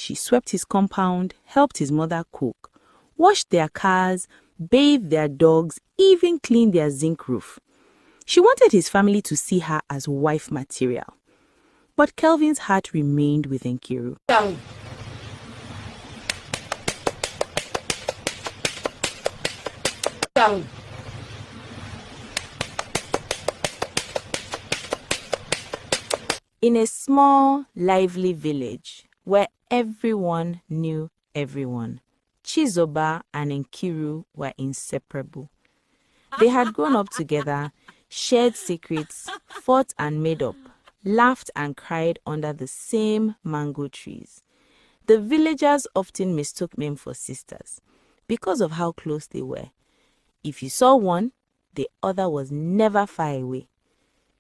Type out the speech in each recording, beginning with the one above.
She swept his compound, helped his mother cook, washed their cars, bathed their dogs, even cleaned their zinc roof. She wanted his family to see her as wife material. But Kelvin's heart remained with Nkiru. In a small, lively village where everyone knew everyone, Chizoba and Nkiru were inseparable. They had grown up together, shared secrets, fought and made up, laughed and cried under the same mango trees. The villagers often mistook them for sisters because of how close they were. If you saw one, the other was never far away.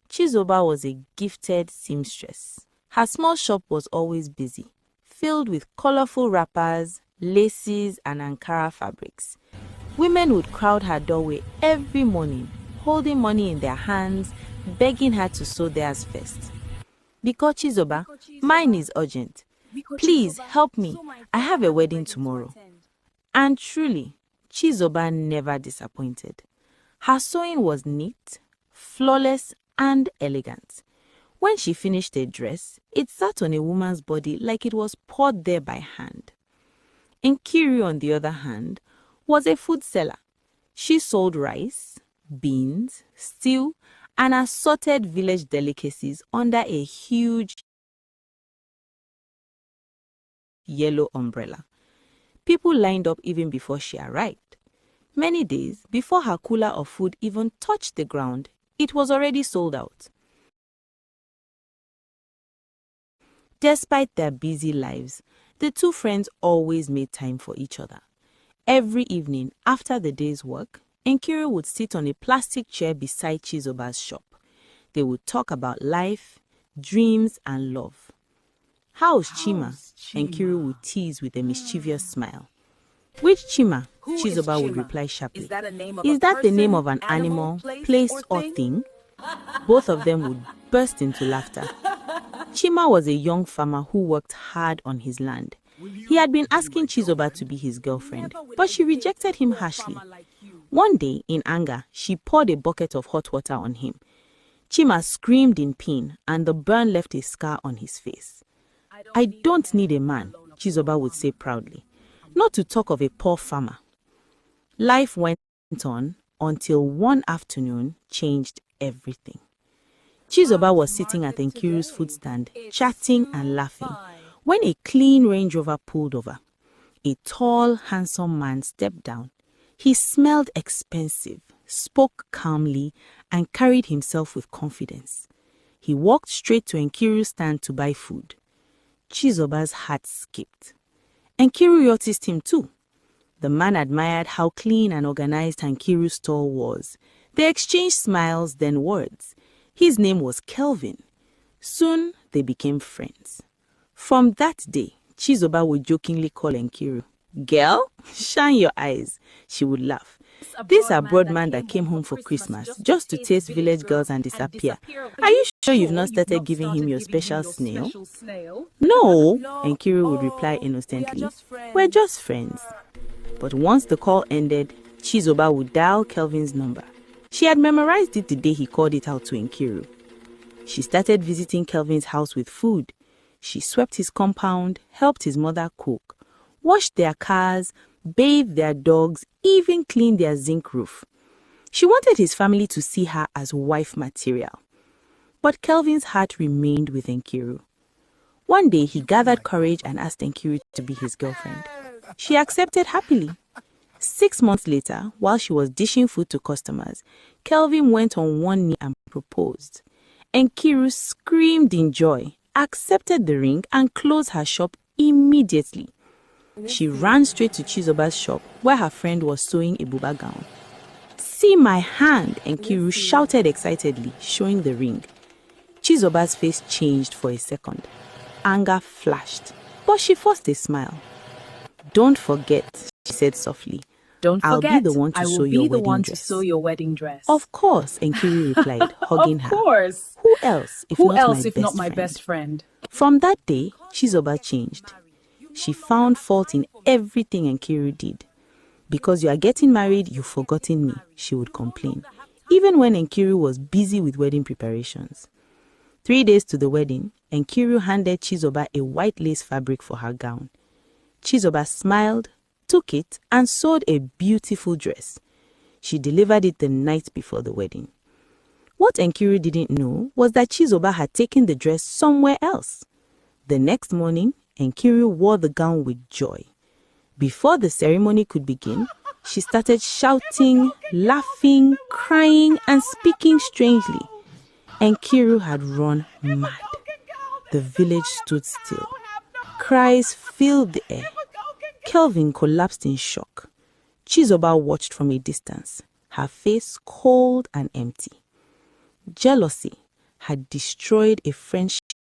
Chizoba was a gifted seamstress. Her small shop was always busy, filled with colorful wrappers, laces, and Ankara fabrics. Women would crowd her doorway every morning, holding money in their hands, begging her to sew theirs first. Biko Chizoba, mine is urgent. Please help me. I have a wedding tomorrow. And truly, Chizoba never disappointed. Her sewing was neat, flawless, and elegant. When she finished a dress, it sat on a woman's body like it was poured there by hand. Nkiru, on the other hand, was a food seller. She sold rice, beans, stew, and assorted village delicacies under a huge yellow umbrella. People lined up even before she arrived. Many days before her cooler of food even touched the ground, it was already sold out. Despite their busy lives, the two friends always made time for each other. Every evening after the day's work, Nkiru would sit on a plastic chair beside Chizoba's shop. They would talk about life, dreams, and love. "How's Chima?" Nkiru would tease with a mischievous smile. "Which Chima?" Chizoba would reply sharply. "Is that the name of an animal, place, or thing?" Both of them would burst into laughter. Chima was a young farmer who worked hard on his land. He had been asking Chizoba to be his girlfriend, but she rejected him harshly. One day, in anger, she poured a bucket of hot water on him. Chima screamed in pain, and the burn left a scar on his face. "I don't need a man," Chizoba would say proudly, "not to talk of a poor farmer." Life went on until one afternoon changed everything. Chizoba was sitting at Nkiru's food stand, chatting and laughing, when a clean Range Rover pulled over. A tall, handsome man stepped down. He smelled expensive, spoke calmly, and carried himself with confidence. He walked straight to Nkiru's stand to buy food. Chizoba's heart skipped. Nkiru noticed him too. The man admired how clean and organized Nkiru's store was. They exchanged smiles, then words. His name was Kelvin. Soon they became friends. From that day, Chizoba would jokingly call Nkiru, "Girl, shine your eyes." She would laugh. "This abroad man that came home for Christmas just to taste village girls and disappear. Are you sure you've not started giving him your special snail?" "No," Nkiru would reply innocently. "We're just friends." But once the call ended, Chizoba would dial Kelvin's number. She had memorized it the day he called it out to Nkiru. She started visiting Kelvin's house with food. She swept his compound, helped his mother cook, washed their cars, bathed their dogs, even cleaned their zinc roof. She wanted his family to see her as wife material. But Kelvin's heart remained with Nkiru. One day he gathered courage and asked Nkiru to be his girlfriend. She accepted happily. 6 months later, while she was dishing food to customers, Kelvin went on one knee and proposed. Nkiru screamed in joy, accepted the ring, and closed her shop immediately. She ran straight to Chizoba's shop, where her friend was sewing a buba gown. "See my hand!" Nkiru shouted excitedly, showing the ring. Chizoba's face changed for a second. Anger flashed, but she forced a smile. "Don't forget," she said softly. "Don't forget, I'll be the one to sew your wedding dress." "Of course," Nkiru replied, hugging her. "Of course. Who else if Who not else my if best not my friend?" best friend?" From that day, Chizoba changed. She found fault in everything Nkiru did. "Because you are getting married, you've forgotten me," she would complain, even when Nkiru was busy with wedding preparations. 3 days to the wedding, Nkiru handed Chizoba a white lace fabric for her gown. Chizoba smiled, took it, and sewed a beautiful dress. She delivered it the night before the wedding. What Nkiru didn't know was that Chizoba had taken the dress somewhere else. The next morning, Nkiru wore the gown with joy. Before the ceremony could begin, she started shouting, laughing, crying, and speaking strangely. Nkiru had run mad. The village stood still. Cries filled the air. Kelvin collapsed in shock. Chizoba watched from a distance, her face cold and empty. Jealousy had destroyed a friendship